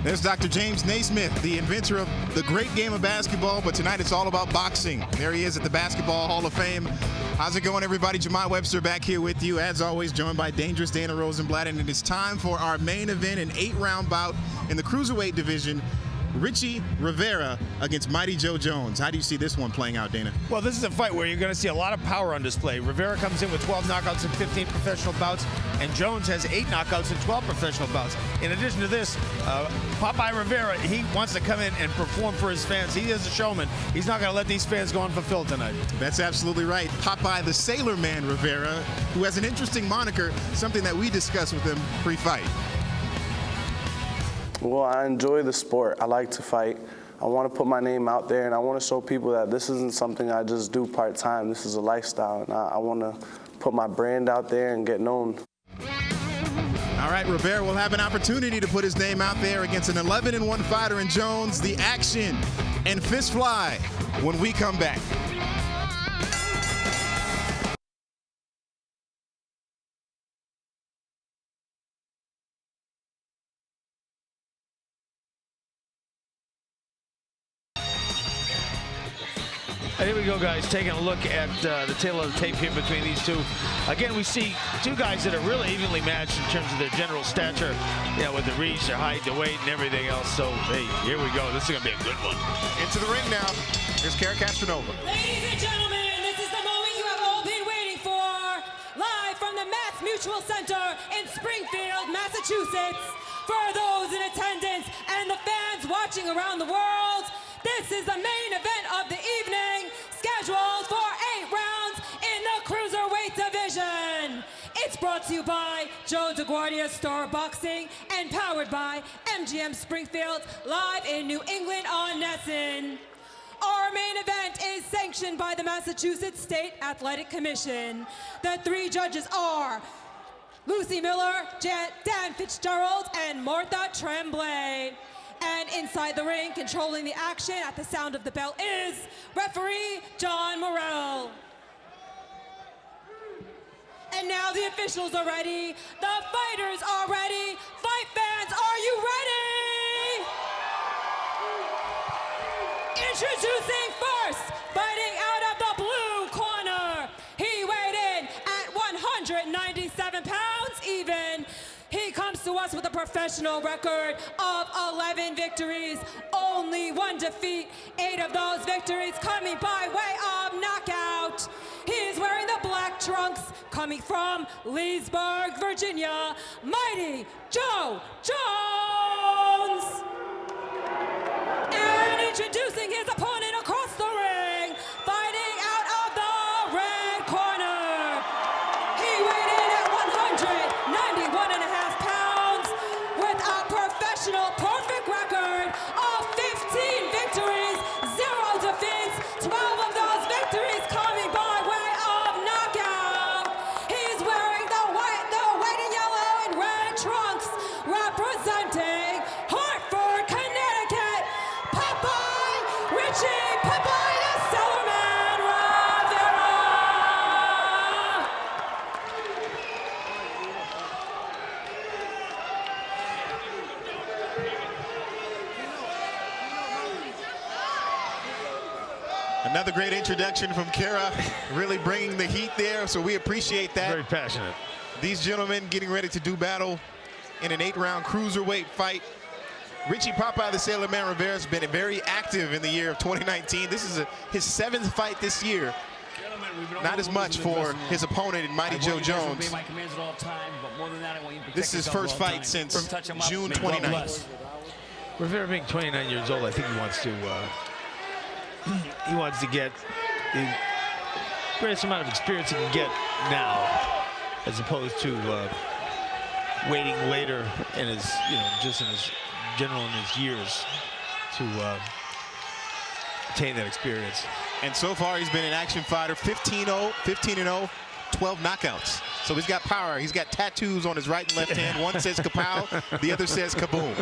There's Dr. James Naismith, the inventor of the great game of basketball, but tonight it's all about boxing. There he is at the Basketball Hall of Fame. How's it going, everybody? Jamal Webster back here with you, as always, joined by Dangerous Dana Rosenblatt, and it is time for our main event, an 8-round bout in the Cruiserweight division. Richie Rivera against Mighty Joe Jones. How do you see this one playing out, Dana? Well, this is a fight where you're going to see a lot of power on display. Rivera comes in with 12 knockouts in 15 professional bouts, and Jones has 8 knockouts in 12 professional bouts. In addition to this, POPEYE Rivera, he wants to come in and perform for his fans. He is a showman. He's not going to let these fans go unfulfilled tonight. That's absolutely right. POPEYE the Sailor Man Rivera, who has an interesting moniker, something that we discussed with him pre-fight. Well, I enjoy the sport. I like to fight. I want to put my name out there, and I want to show people that this isn't something I just do part-time. This is a lifestyle, and I want to put my brand out there and get known. All right, Rivera will have an opportunity to put his name out there against an 11-1 fighter in Jones. The action and fist fly when we come back. Here we go, guys, taking a look at the tail of the tape here between these two. Again, we see two guys that are really evenly matched in terms of their general stature, you know, with the reach, their height, the weight, and everything else. So, hey, here we go. This is going to be a good one. Into the ring now. Here's Kara Castronova. Ladies and gentlemen, this is the moment you have all been waiting for. Live from the Mass Mutual Center in Springfield, Massachusetts. For those in attendance and the fans watching around the world, this is the main event of the evening, scheduled for 8 rounds in the Cruiserweight division. It's brought to you by Joe DeGuardia Star Boxing and powered by MGM Springfield, live in New England on Nesson. Our main event is sanctioned by the Massachusetts State Athletic Commission. The 3 judges are Lucy Miller, Dan Fitzgerald, and Martha Tremblay. And inside the ring, controlling the action at the sound of the bell, is referee John Morrell. And now the officials are ready. The fighters are ready. Fight fans, are you ready? Introducing first, fighting out of the blue corner. He weighed in at 197 pounds even. He comes to us with a professional record of 11 victories, only 1 defeat, 8 of those victories coming by way of knockout. He is wearing the black trunks, coming from Leesburg, Virginia, Mighty Joe Jones. And introducing his opponent across the ring, fighting out of the red corner. He weighed in at 191.5 pounds with a professional perfect record of 15 victories, 0 defeats, 12 of those victories coming by way of knockout. He's wearing the white and yellow and red trunks, representing Hartford, Connecticut, Richie POPEYE the Sailor Man Rivera. Another great introduction from Kara, really bringing the heat there, so we appreciate that. Very passionate. These gentlemen getting ready to do battle in an 8-round Cruiserweight fight. Richie POPEYE the Sailor Man Rivera has been very active in the year of 2019. This is his 7th fight this year. Not as much for his opponent, Mighty Joe Jones. This is his first fight since June 29th. Rivera being 29 years old, I think he wants to get the greatest amount of experience he can get now, as opposed to waiting later in his, just in his years to attain that experience. And so far, he's been an action fighter, 15-0, 15-0, 12 knockouts. So he's got power. He's got tattoos on his right and left hand. One says kapow, the other says kaboom.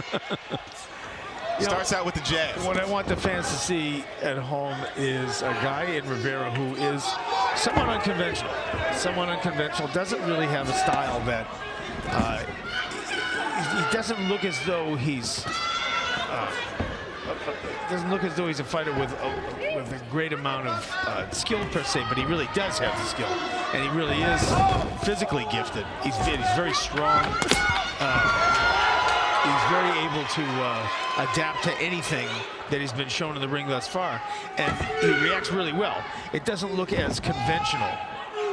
Starts out with the jab. What I want the fans to see at home is a guy in Rivera who is somewhat unconventional. Doesn't really have a style that he doesn't look as though he's doesn't look as though he's a fighter with a great amount of skill per se, but he really does have the skill, and he really is physically gifted. He's very strong. He's very able to adapt to anything that he's been shown in the ring thus far, and he reacts really well. It doesn't look as conventional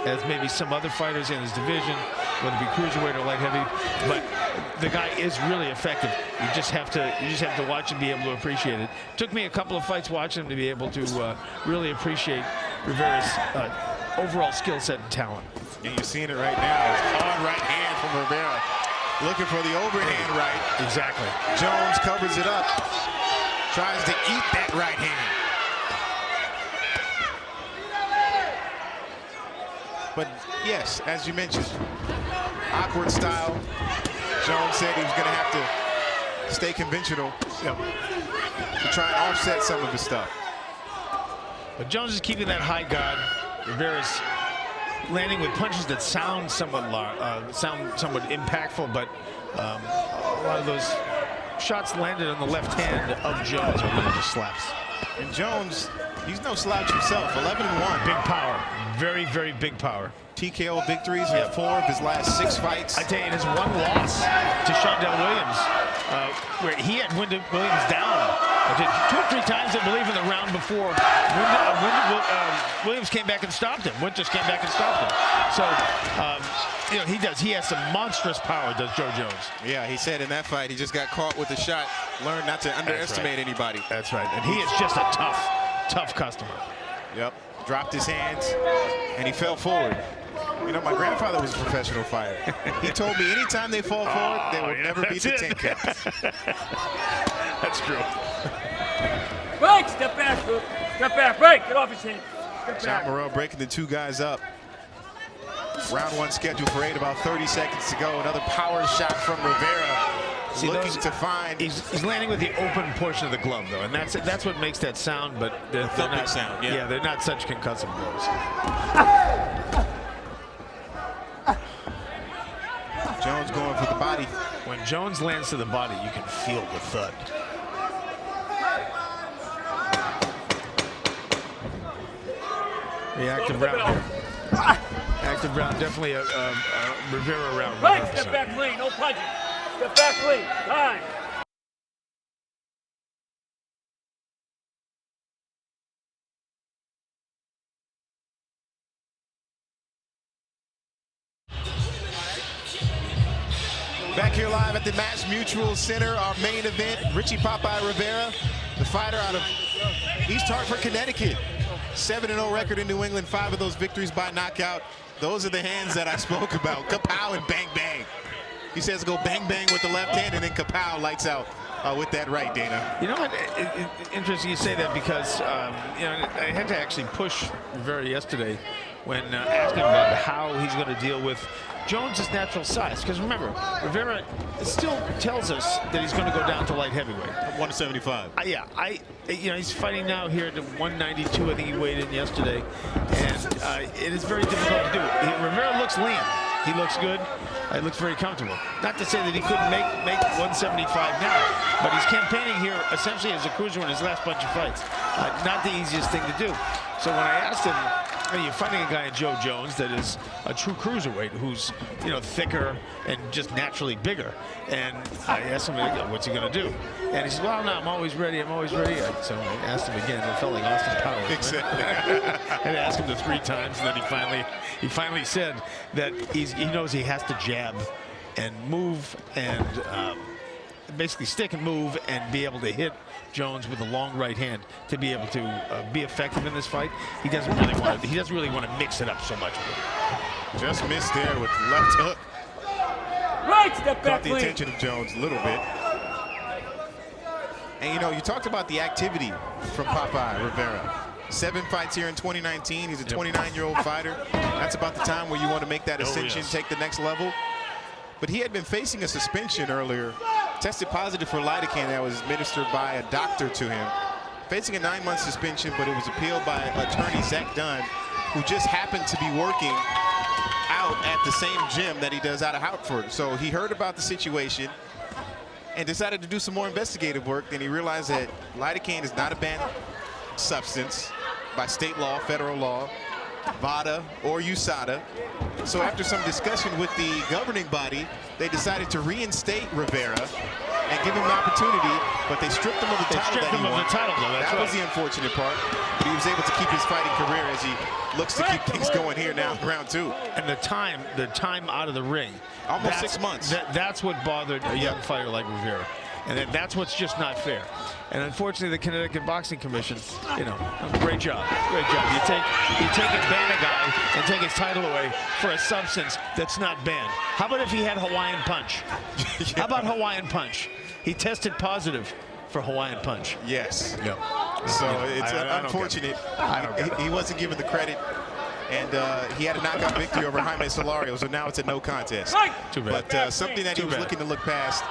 as maybe some other fighters in his division, whether it be cruiserweight or light heavy, but the guy is really effective. You just have to watch and be able to appreciate it. Took me a couple of fights watching him to be able to really appreciate Rivera's overall skill set and talent. And you're seeing it right now. Hard right hand from Rivera. Looking for the overhand right. Exactly. Jones covers it up. Tries to eat that right hand. But yes, as you mentioned, awkward style. Jones said he was going to have to stay conventional to try and offset some of his stuff. But Jones is keeping that high guard. Rivera's landing with punches that sound somewhat impactful, but a lot of those shots landed on the left hand of Jones are really just slaps. And Jones, he's no slouch himself. 11-1. Big power. Very, very big power. TKO victories in 4 of his last 6 fights. I tell you, in his one loss to Shondell Williams, where he had Wyndham Williams down 2 or 3 times, I believe, in the round before. Williams came back and stopped him. Winters came back and stopped him. So, you know, he has some monstrous power, does Joe Jones. Yeah, he said in that fight, he just got caught with a shot. Learned not to underestimate anybody. That's right. And he is just a tough customer. Yep. Dropped his hands, and he fell forward. You know, my grandfather was a professional fighter. He told me anytime they fall forward, they will never beat the 10 counts. That's true. Break! Step back, Luke. Step back. Break! Get off his hand. Step John back. Morrell breaking the 2 guys up. Round 1 scheduled for 8, about 30 seconds to go. Another power shot from Rivera. Looking to find. He's landing with the open portion of the glove, though, and that's what makes that sound. But they're not sound. Yeah, they're not such concussive blows. Jones going for the body. When Jones lands to the body, you can feel the thud. The active round. Active round, definitely a Rivera round. Right, step back clean, no punching. Step back clean, time. Back here live at the Mass Mutual Center, our main event, Richie "Popeye" Rivera, the fighter out of East Hartford, Connecticut. 7-0 record in New England, 5 of those victories by knockout. Those are the hands that I spoke about. Kapow and bang, bang. He says go bang, bang with the left hand, and then Kapow lights out with that right, Dana. You know what? Interesting you say that because you know, I had to actually push Rivera yesterday when asking about how he's going to deal with Jones' natural size. Because remember, Rivera still tells us that he's going to go down to light heavyweight. 175. Yeah, you know, he's fighting now here at 192. I think he weighed in yesterday, and it is very difficult to do. Rivera looks lean. He looks good. It looks very comfortable. Not to say that he couldn't make 175 now, but he's campaigning here essentially as a cruiser in his last bunch of fights. Not the easiest thing to do. So when I asked him, you're fighting a guy in Joe Jones that is a true cruiserweight who's, you know, thicker and just naturally bigger. And I asked him, what's he going to do? And he said, well, no, I'm always ready. I'm always ready. So I asked him again. It felt like Austin Powers. Exactly. I asked him 3 times, and then he finally said that he knows he has to jab and move and basically stick and move and be able to hit Jones with a long right hand to be able to be effective in this fight. He doesn't really want to mix it up so much. Just missed there with left hook. Right, step back Caught the clean. attention of Jones a little bit. And you know, you talked about the activity from Popeye Rivera. 7 fights here in 2019. He's a 29-year-old fighter. That's about the time where you want to make that ascension, take the next level. But he had been facing a suspension earlier. Tested positive for lidocaine that was administered by a doctor to him. Facing a 9-month suspension, but it was appealed by attorney Zach Dunn, who just happened to be working out at the same gym that he does out of Hartford. So he heard about the situation, and decided to do some more investigative work. Then he realized that lidocaine is not a banned substance by state law, federal law, VADA or USADA. So after some discussion with the governing body, they decided to reinstate Rivera and give him an opportunity, but they stripped him of the title that he won. That was the unfortunate part. But he was able to keep his fighting career as he looks to keep things going here now in round 2. And the time out of the ring. Almost 6 months. That's what bothered a young fighter like Rivera. And that's what's just not fair. And unfortunately, the Connecticut Boxing Commission, you know, great job. Great job. You take and ban a guy and take his title away for a substance that's not banned. How about if he had Hawaiian Punch? How about Hawaiian Punch? He tested positive for Hawaiian Punch. Yes. Yep. So it's unfortunate. He wasn't given the credit. And he had a knockout victory over Jaime Solario, so now it's a no contest. Too bad. But something that he was looking to look past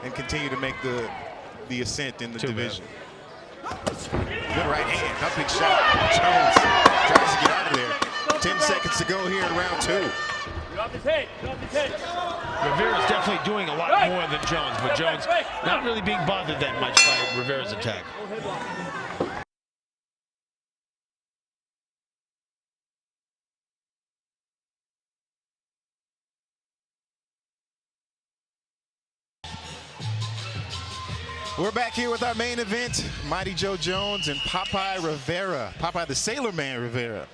and continue to make the ascent in the division. Good right hand, up big shot. Jones tries to get out of there. 10 seconds to go here in round 2. Rivera's definitely doing a lot more than Jones, but Jones not really being bothered that much by Rivera's attack. We're back here with our main event, Mighty Joe Jones and POPEYE Rivera. POPEYE the Sailor Man Rivera.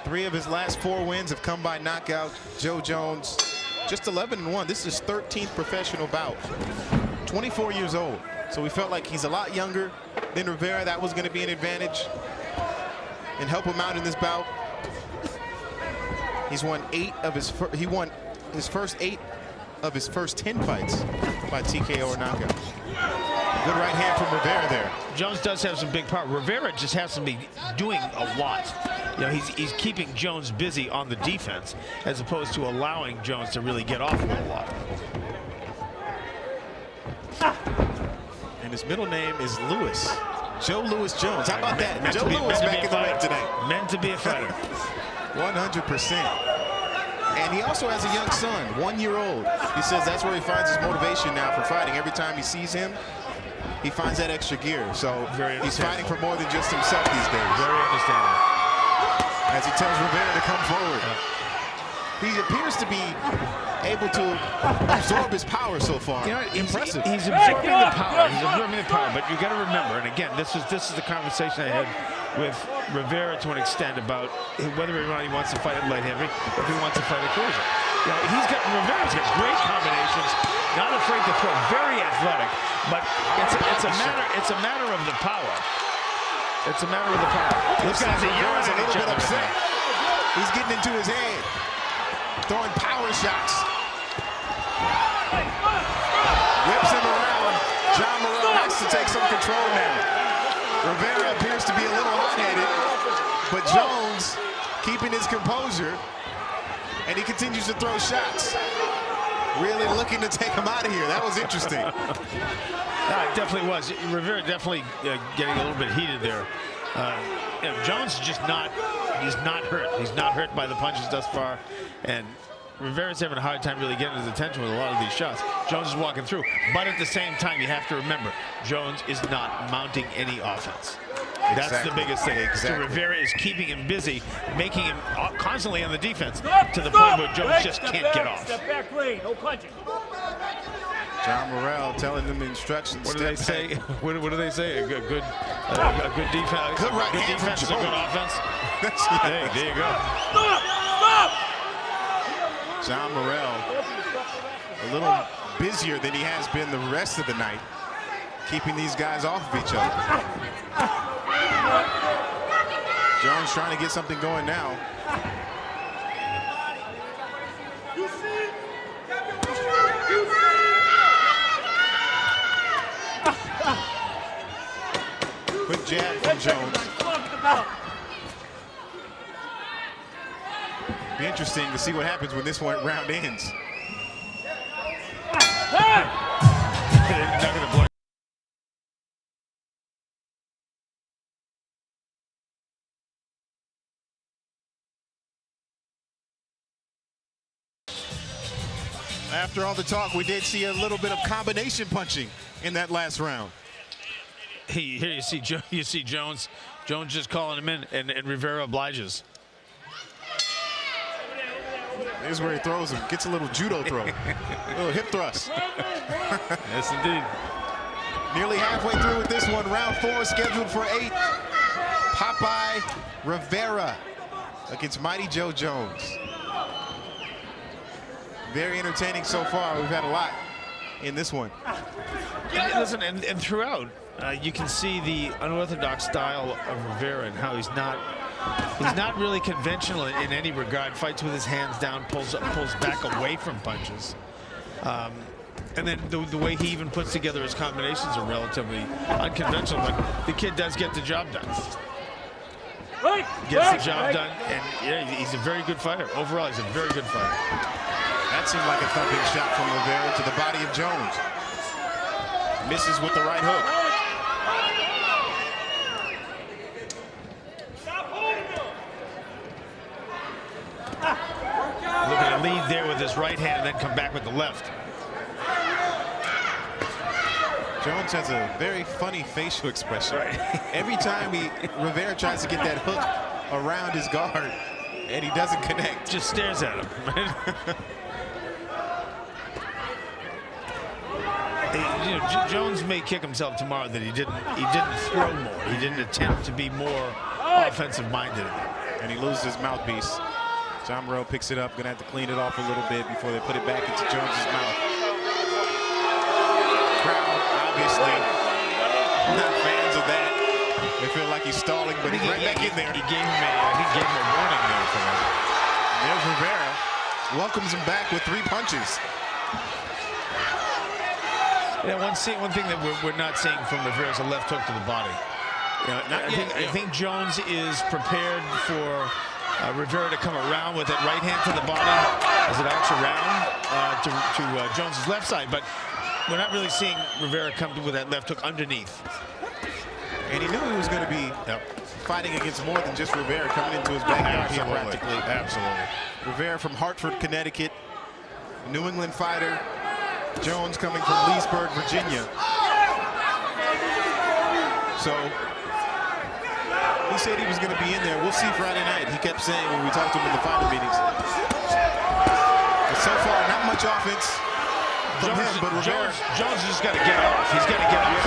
3 of his last 4 wins have come by knockout. Joe Jones just 11-1. This is his 13th professional bout. 24 years old. So we felt like he's a lot younger than Rivera. That was going to be an advantage and help him out in this bout. He won his first 8 of his first 10 fights by TKO or knockout. Good right hand from Rivera there. Jones does have some big power. Rivera just has to be doing a lot. You know, he's keeping Jones busy on the defense as opposed to allowing Jones to really get off with a lot. And his middle name is Lewis. Joe Louis Jones. How about that? Joe Louis back in the ring tonight. Meant to be a fighter. 100%. And he also has a young son, 1 year old. He says that's where he finds his motivation now for fighting. Every time he sees him, he finds that extra gear. So he's fighting for more than just himself these days. Very understandable. As he tells Rivera to come forward. He appears to be able to absorb his power so far. You know, impressive. He's absorbing the power. He's absorbing the power. But you got to remember, and again, this is the conversation I had with Rivera to an extent about whether or not he wants to fight at light heavy, if he wants to fight at cruiser. You know, Rivera's got great combinations, not afraid to throw, very athletic, but it's a matter of the power. It's a matter of the power. These guys are yelling at each other. Upset. He's getting into his head, throwing power shots. Whips him around. John Morrell has to take some control now. Rivera appears to be a little hot-headed, but Jones keeping his composure, and he continues to throw shots. Really looking to take him out of here. That was interesting. It definitely was. Rivera definitely getting a little bit heated there. You know, Jones is just he's not hurt. He's not hurt by the punches thus far, and Rivera's having a hard time really getting his attention with a lot of these shots. Jones is walking through, but at the same time, you have to remember, Jones is not mounting any offense. That's the biggest thing. So Rivera is keeping him busy, making him constantly on the defense to the point where Jones just can't get off. Step back clean, no punching. John Morrell telling them instructions. What do they say? What do they say? A good defense. Good right good hand defense, a from good offense. There you go. Stop! John Morrell, a little busier than he has been the rest of the night, keeping these guys off of each other. Jones trying to get something going now. Quick jab from Jones. Be interesting to see what happens when this round ends. After all the talk, we did see a little bit of combination punching in that last round. Here you see Jones. Jones just calling him in, and Rivera obliges. Here's where he throws him. Gets a little judo throw. A little hip thrust. Yes, indeed. Nearly halfway through with this one. Round 4 scheduled for 8. Popeye Rivera against Mighty Joe Jones. Very entertaining so far. We've had a lot in this one. And listen, and throughout, you can see the unorthodox style of Rivera and how he's not really conventional in any regard. Fights with his hands down, pulls back away from punches. And then the way he even puts together his combinations are relatively unconventional, but the kid does get the job done. Gets the job done, and yeah, he's a very good fighter. Overall, he's a very good fighter. That seemed like a thumping shot from Rivera to the body of Jones. Misses with the right hook. Look at a lead there with his right hand and then come back with the left. Jones has a very funny facial expression. Right. Every time Rivera tries to get that hook around his guard, and he doesn't connect. Just stares at him. Jones may kick himself tomorrow that he didn't throw more. He didn't attempt to be more offensive minded. And he loses his mouthpiece. John Morrell picks it up. Gonna have to clean it off a little bit before they put it back into Jones's mouth. Crowd, obviously, not fans of that. They feel like he's stalling, but he's right back in there. He gave him a warning there for him. There's Rivera. Welcomes him back with 3 punches. Yeah, one thing that we're not seeing from Rivera is a left hook to the body. I think Jones is prepared for Rivera to come around with that right hand to the body as it arcs around to Jones's left side, but we're not really seeing Rivera come with that left hook underneath. And he knew he was going to be fighting against more than just Rivera coming into his backyard here practically. Absolutely. Rivera from Hartford, Connecticut, New England fighter. Jones coming from Leesburg, Virginia. So he said he was going to be in there. We'll see Friday night. He kept saying when we talked to him in the fighter meetings. But so far, not much offense from him, but Rivera. Jones just got to get off. He's got to get off.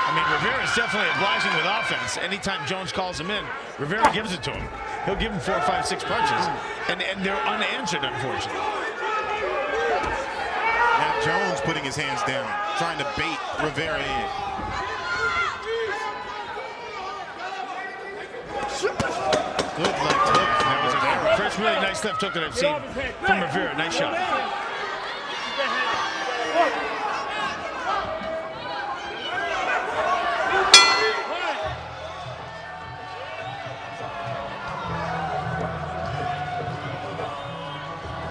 I mean, Rivera is definitely obliging with offense. Anytime Jones calls him in, Rivera gives it to him. He'll give him 4, 5, 6 punches, and they're unanswered, unfortunately. Now Jones putting his hands down, trying to bait Rivera in. Good left hook. That was the first really nice left hook that I've seen from Rivera. Nice shot.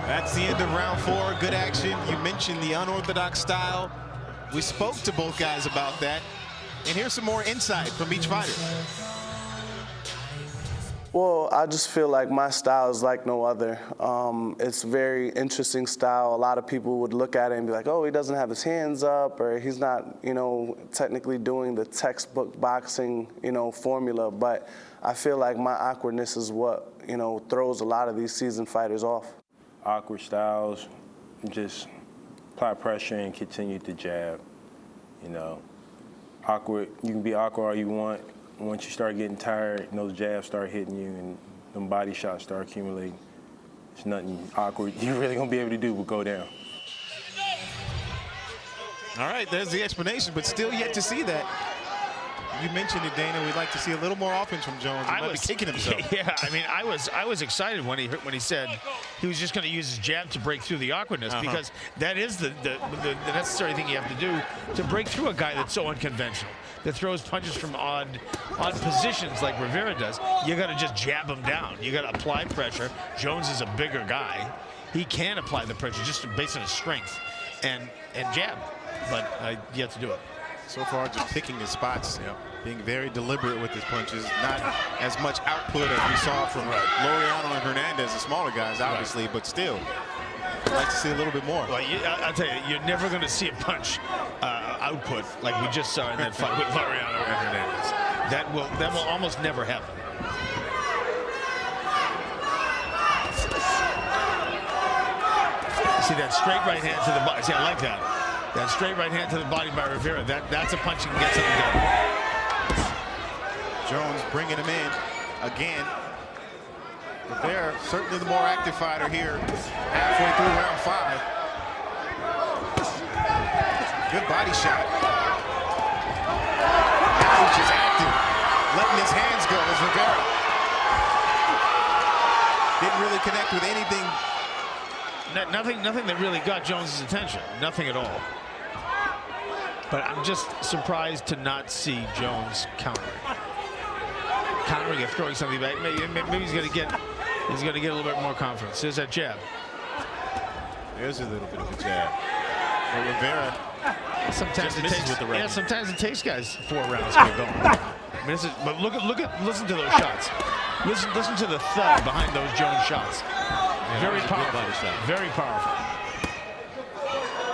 That's the end of round 4. Good action. You mentioned the unorthodox style. We spoke to both guys about that. And here's some more insight from each fighter. Well, I just feel like my style is like no other. It's a very interesting style. A lot of people would look at it and be like, oh, he doesn't have his hands up, or he's not, technically doing the textbook boxing, formula. But I feel like my awkwardness is what, throws a lot of these seasoned fighters off. Awkward styles, just apply pressure and continue to jab. Awkward, you can be awkward all you want. Once you start getting tired and those jabs start hitting you and them body shots start accumulating, there's nothing awkward you're really gonna be able to do but go down. All right, there's the explanation, but still yet to see that. You mentioned it, Dana. We'd like to see a little more offense from Jones. He might be kicking himself. Yeah, I mean, I was excited when he said he was just going to use his jab to break through the awkwardness, because that is the necessary thing you have to do to break through a guy that's so unconventional, that throws punches from odd positions like Rivera does. You got to just jab him down. You got to apply pressure. Jones is a bigger guy. He can apply the pressure just based on his strength and jab, but yet to do it. So far, just picking his spots, being very deliberate with his punches. Not as much output as we saw from Laureano and Hernandez, the smaller guys, obviously, but still. I'd like to see a little bit more. Well, I'll tell you, you're never going to see a punch output like we just saw in that fight with Mariano Hernandez. That will almost never happen. See that straight right hand to the body. See, I like that. That straight right hand to the body by Rivera. That's a punch you can get something done. Jones bringing him in again. Rivera, certainly the more active fighter here, halfway through round 5. Good body shot. Now he's just active, letting his hands go as Rivera didn't really connect with anything. Nothing that really got Jones's attention. Nothing at all. But I'm just surprised to not see Jones countering or throwing something back. Maybe he's going to get a little bit more confidence. There's that jab. There's a little bit of a jab. But Rivera sometimes just it misses takes with the right hand. sometimes it takes guys 4 rounds to get going. I mean, but listen to those shots. Listen to the thud behind those Jones shots. Very powerful. Very powerful.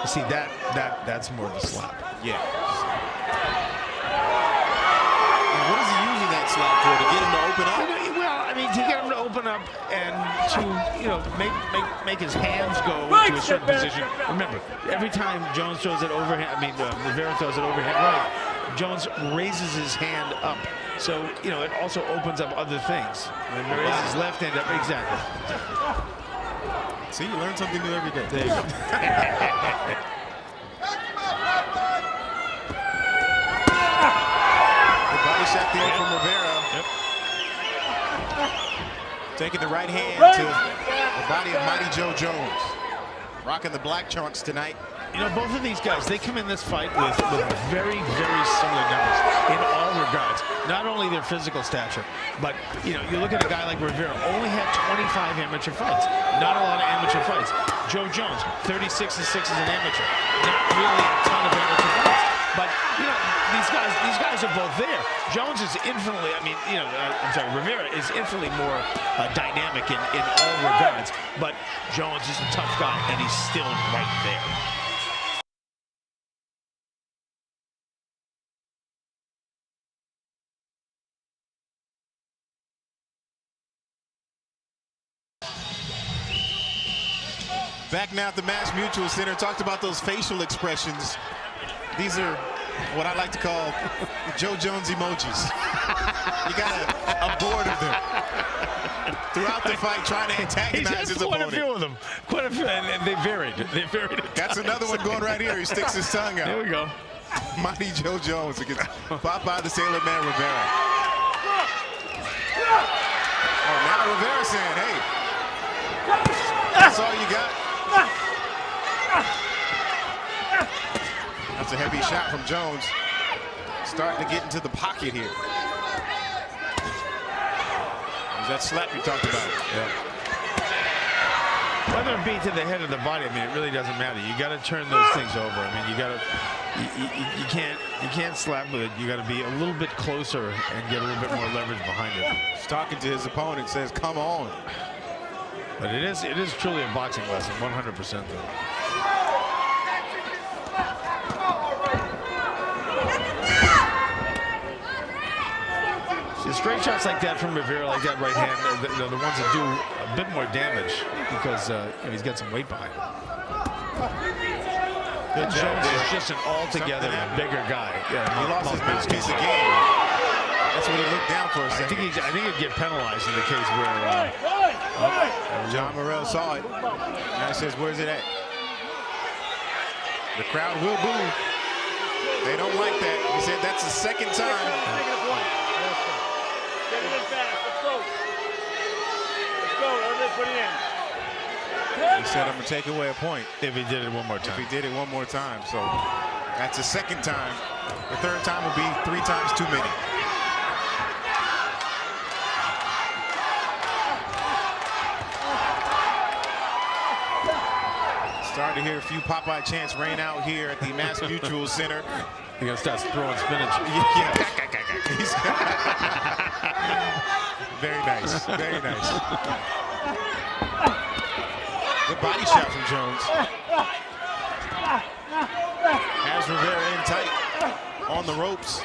You see that's more of a slap. Yeah. And what is he using that slap for? To get him to open up? Well, I mean, to get him to open up and to make his hands go to a certain position. Remember, every time Jones throws it overhand, Rivera throws it overhand right, Jones raises his hand up. So, it also opens up other things. When he raises his left hand up, exactly. See, you learn something new every day. There you go. The body shot there from Rivera. Yep. Taking the right hand to the body of Mighty Joe Jones. Rocking the black trunks tonight. Both of these guys, they come in this fight with very, very similar numbers in all regards. Not only their physical stature, but, you look at a guy like Rivera, only had 25 amateur fights. Not a lot of amateur fights. Joe Jones, 36-6 as an amateur. Not really a ton of amateur fights. But, these guys are both there. Jones is infinitely, Rivera is infinitely more dynamic in all regards. But Jones is a tough guy, and he's still right there. Back now at the Mass Mutual Center, talked about those facial expressions. These are what I like to call Joe Jones emojis. You got a board of them throughout the fight, trying to antagonize his opponent. Quite a few of them. Quite a few, and they varied. That's another one going right here. He sticks his tongue out. There we go. Mighty Joe Jones against Popeye the Sailor Man Rivera. Oh, now Rivera saying, hey, that's all you got? That's a heavy shot from Jones. Starting to get into the pocket here. There's that slap you talked about. Yeah. Whether it be to the head or the body, it really doesn't matter. You got to turn those things over. You can't slap with it. You got to be a little bit closer and get a little bit more leverage behind it. He's talking to his opponent, says, "Come on." But it is truly a boxing lesson, 100% though. The straight shots like that from Rivera, like that right hand, the ones that do a bit more damage because he's got some weight behind him. Jones is just an altogether bigger guy. Yeah, he lost his mouthpiece again. That's what he looked down for a second. I think he'd get penalized in the case where John Morrell saw it. Now he says, "Where's it at?" The crowd will boo. They don't like that. He said that's the second time. He said, "I'm gonna take away a point if he did it one more time." If he did it one more time, so that's the second time. The third time will be 3 times too many. Starting to hear a few Popeye chants rain out here at the Mass Mutual Center. You're gonna start throwing spinach. Yeah. Very nice. Very nice. Good body shot from Jones. Has Rivera in tight on the ropes.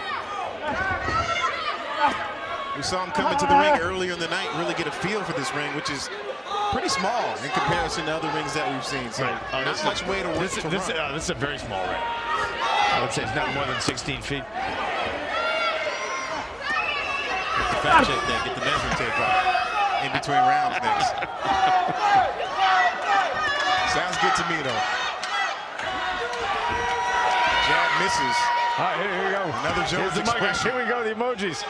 We saw him come into the ring earlier in the night, really get a feel for this ring, which is pretty small in comparison to other rings that we've seen. So not much way to work to run. This is a very small ring. I would say it's not more than 16 feet. Get the fact check there, get the measuring tape out in between rounds next. Sounds good to me, though. Jab misses. All right, here we go. Another Jones expression. Here we go, the emojis.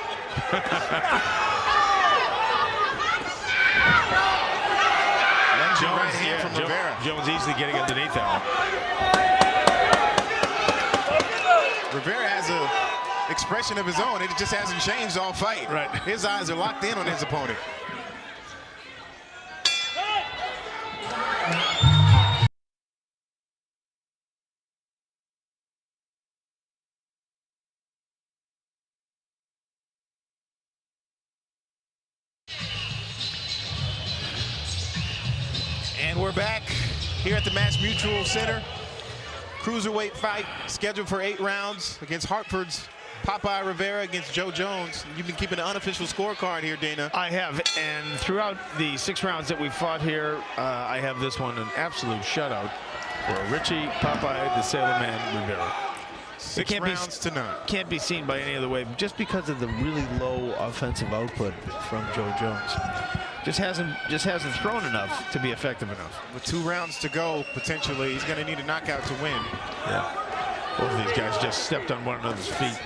Lunging right hand from Rivera. Jones easily getting underneath that one. Rivera has an expression of his own. It just hasn't changed all fight. Right. His eyes are locked in on his opponent. And we're back here at the Mass Mutual Center. Cruiserweight fight scheduled for 8 rounds against Hartford's POPEYE Rivera against Joe Jones. You've been keeping an unofficial scorecard here, Dana. I have, and throughout the 6 rounds that we fought here, I have this one an absolute shutout for Richie "POPEYE the Sailor Man" Rivera. 6 rounds to none. Can't be seen by any other way, just because of the really low offensive output from Joe Jones. Just hasn't thrown enough to be effective enough. With 2 rounds to go, potentially, he's going to need a knockout to win. Yeah. Both of these guys just stepped on one another's feet.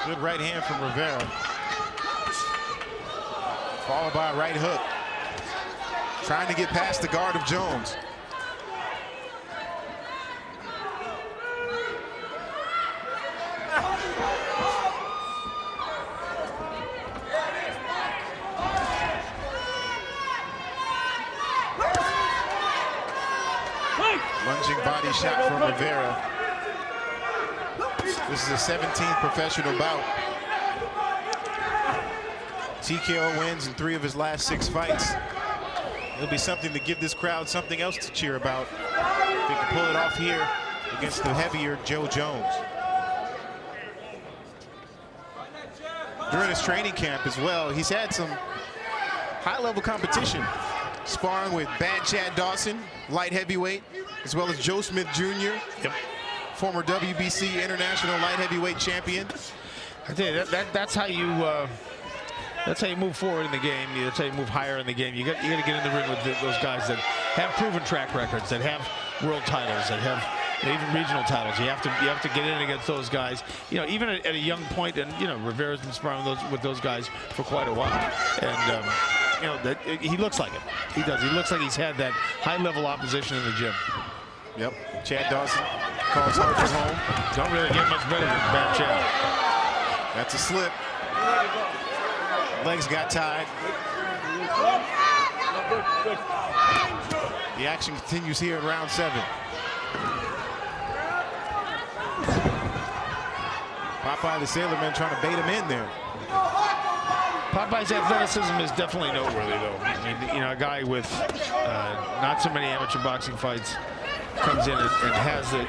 Good right hand from Rivera. Followed by a right hook. Trying to get past the guard of Jones. Lunging body shot from Rivera. This is a 17th professional bout. TKO wins in 3 of his last 6 fights. It'll be something to give this crowd something else to cheer about. If they can pull it off here against the heavier Joe Jones. During his training camp as well, he's had some high-level competition. Sparring with Bad Chad Dawson, light heavyweight, as well as Joe Smith Jr., former WBC International Light Heavyweight Champion. I tell you, that's how you move forward in the game. That's how you move higher in the game. You got to get in the ring with those guys that have proven track records, that have world titles, that have even regional titles. You have to get in against those guys. You know, even at a young point, and you know, Rivera's been sparring with those guys for quite a while, and you know, he looks like it. He does. He looks like he's had that high-level opposition in the gym. Yep. Chad Dawson calls Hartford home. Don't really get much better than Bad Chad. That's a slip. Legs got tied. The action continues here in round 7. POPEYE the Sailor Man trying to bait him in there. POPEYE's athleticism is definitely noteworthy, though. I mean, you know, a guy with not so many amateur boxing fights comes in and has the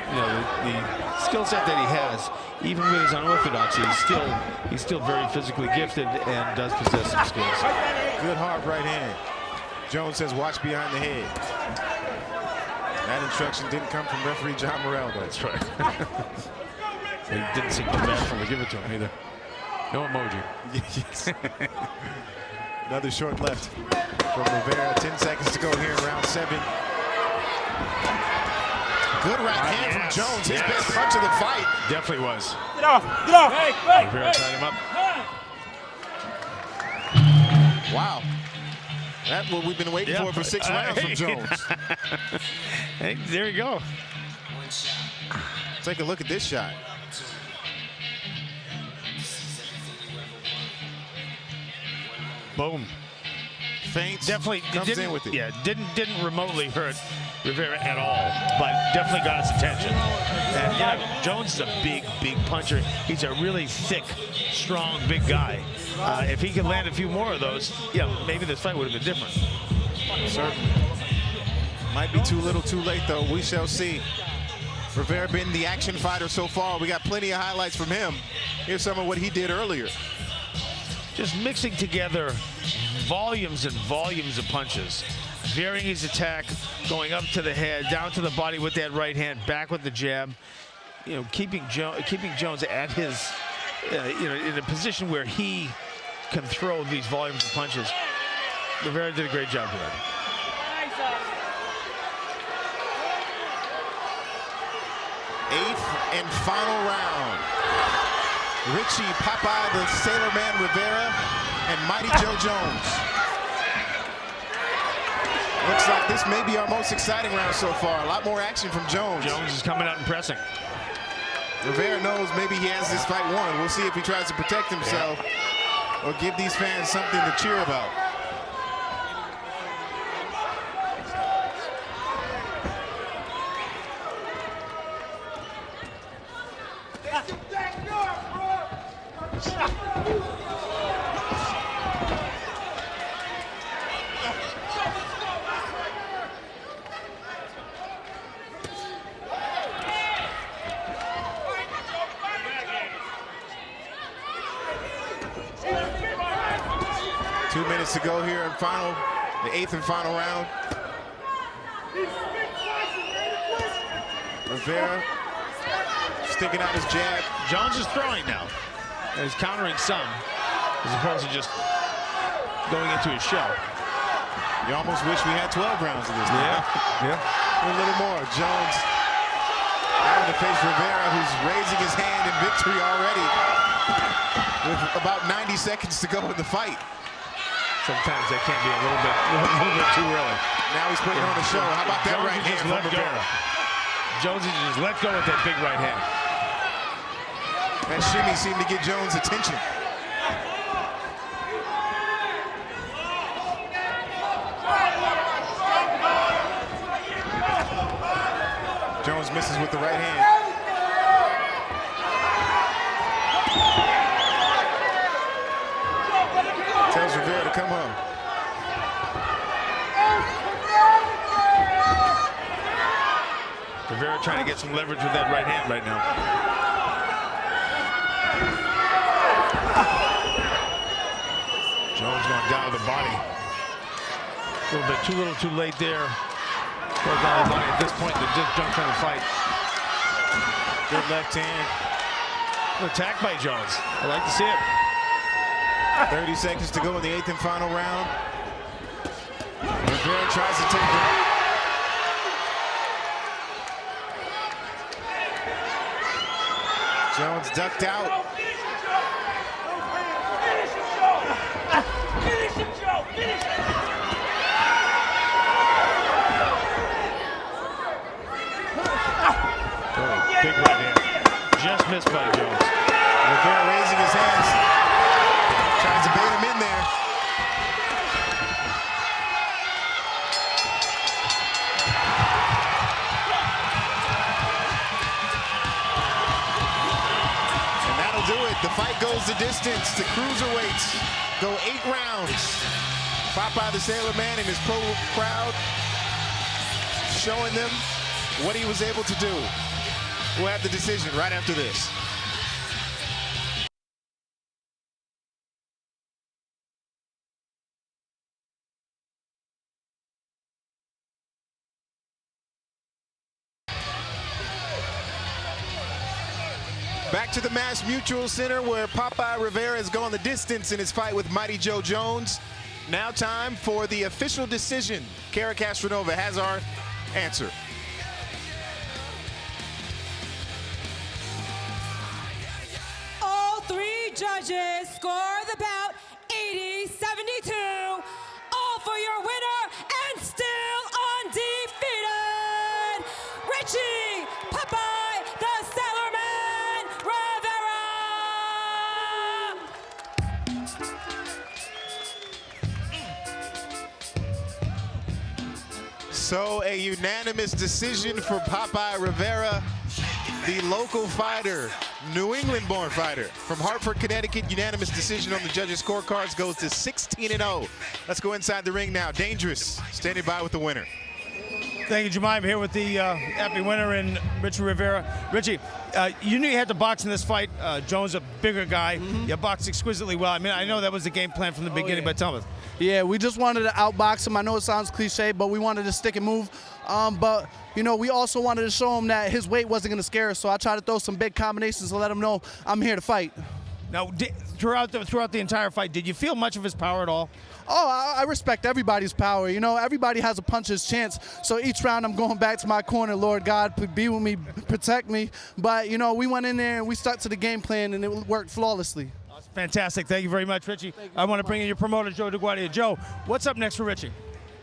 skill set that he has. Even with his unorthodoxy, he's still very physically gifted and does possess some skills. Good hard right hand. Jones says, "Watch behind the head." That instruction didn't come from referee John Morrell, though. That's right. He didn't seem too bashful to give it to him either. No emoji. Yes. Another short left from Rivera. 10 seconds to go here in round 7. Good right hand from Jones. His best punch of the fight. Definitely was. Get off! Get off! Hey, Rivera tied him up. Wow. That's what we've been waiting for 6 rounds from Jones. Hey, there you go. Take a look at this shot. Boom. Feints. Definitely comes in with it. Yeah, didn't remotely hurt Rivera at all, but definitely got his attention. And yeah, Jones is a big, big puncher. He's a really thick, strong, big guy. If he could land a few more of those, maybe this fight would have been different. Certainly. Might be too little too late, though. We shall see. Rivera been the action fighter so far. We got plenty of highlights from him. Here's some of what he did earlier. Just mixing together volumes and volumes of punches. Varying his attack, going up to the head, down to the body with that right hand, back with the jab. Keeping Jones at his, in a position where he can throw these volumes of punches. Rivera did a great job here. Eighth and final round. Richie "Popeye the Sailor Man" Rivera and Mighty Joe Jones. Looks like this may be our most exciting round so far. A lot more action from Jones. Jones is coming out and pressing. Rivera knows maybe he has this fight won. We'll see if he tries to protect himself or give these fans something to cheer about. To go here in the eighth and final round. Rivera sticking out his jab. Jones is throwing now. And he's countering some, as opposed to just going into his shell. You almost wish we had 12 rounds of this. Yeah. A little more. Jones having to face Rivera, who's raising his hand in victory already with about 90 seconds to go in the fight. Sometimes that can be a little bit too early. Now he's putting on a show. How about that right hand from Rivera? Jones just let go with that big right hand. That shimmy seemed to get Jones' attention. Jones misses with the right hand. Tells Rivera to come home. Rivera trying to get some leverage with that right hand right now. Jones going down to the body. A little too late there. Goes down the body at this point in the juncture of the fight. Good left hand. Attack by Jones. I like to see it. 30 seconds to go in the eighth and final round. Rivera tries to take it. Jones ducked out. Finish him, Joe! Finish him! Big right hand. Just missed by Jones. Rivera raising his hands. Tries to bait him in there. And that'll do it. The fight goes the distance. The cruiserweights go 8 rounds. Popeye the Sailor Man and his pro crowd showing them what he was able to do. We'll have the decision right after this. Back to the Mass Mutual Center where Popeye Rivera has gone the distance in his fight with Mighty Joe Jones. Now time for the official decision. Kara Castronova has our answer. All 3 judges score the bout 80-72. All for your winner and still undefeated, Richie "Popeye the Sailor Man" Rivera. So a unanimous decision for Popeye Rivera, the local fighter, New England-born fighter from Hartford, Connecticut. Unanimous decision on the judges' scorecards, goes to 16-0. Let's go inside the ring now. Dangerous standing by with the winner. Thank you, Jemai. I'm here with the happy winner in Richie Rivera. Richie, you knew you had to box in this fight. Jones, a bigger guy. You boxed exquisitely well. I mean, I know that was the game plan from the beginning, but tell me. Yeah, we just wanted to outbox him. I know it sounds cliche, but we wanted to stick and move. But, you know, we also wanted to show him that his weight wasn't going to scare us, so I tried to throw some big combinations to let him know I'm here to fight. Now, throughout the entire fight, did you feel much of his power at all? Oh, I respect everybody's power. You know, everybody has a puncher's chance. So each round I'm going back to my corner, Lord God, be with me, protect me. But, you know, we went in there and we stuck to the game plan, and it worked flawlessly. Fantastic. Thank you very much, Richie. I want to bring in your promoter, Joe DeGuardia. Joe, what's up next for Richie?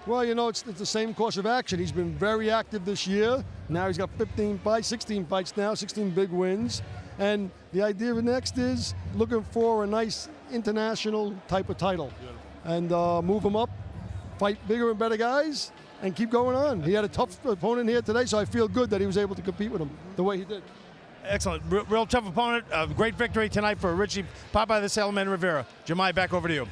Well, you know, it's the same course of action. He's been very active this year. Now he's got 15 fights, 16 fights now, 16 big wins. And the idea of next is looking for a nice international type of title. And move him up, fight bigger and better guys, and keep going on. He had a tough opponent here today, so I feel good that he was able to compete with him the way he did. Excellent. Real tough opponent. Great victory tonight for Richie Popeye the Sailor Man Rivera. Jemai, back over to you.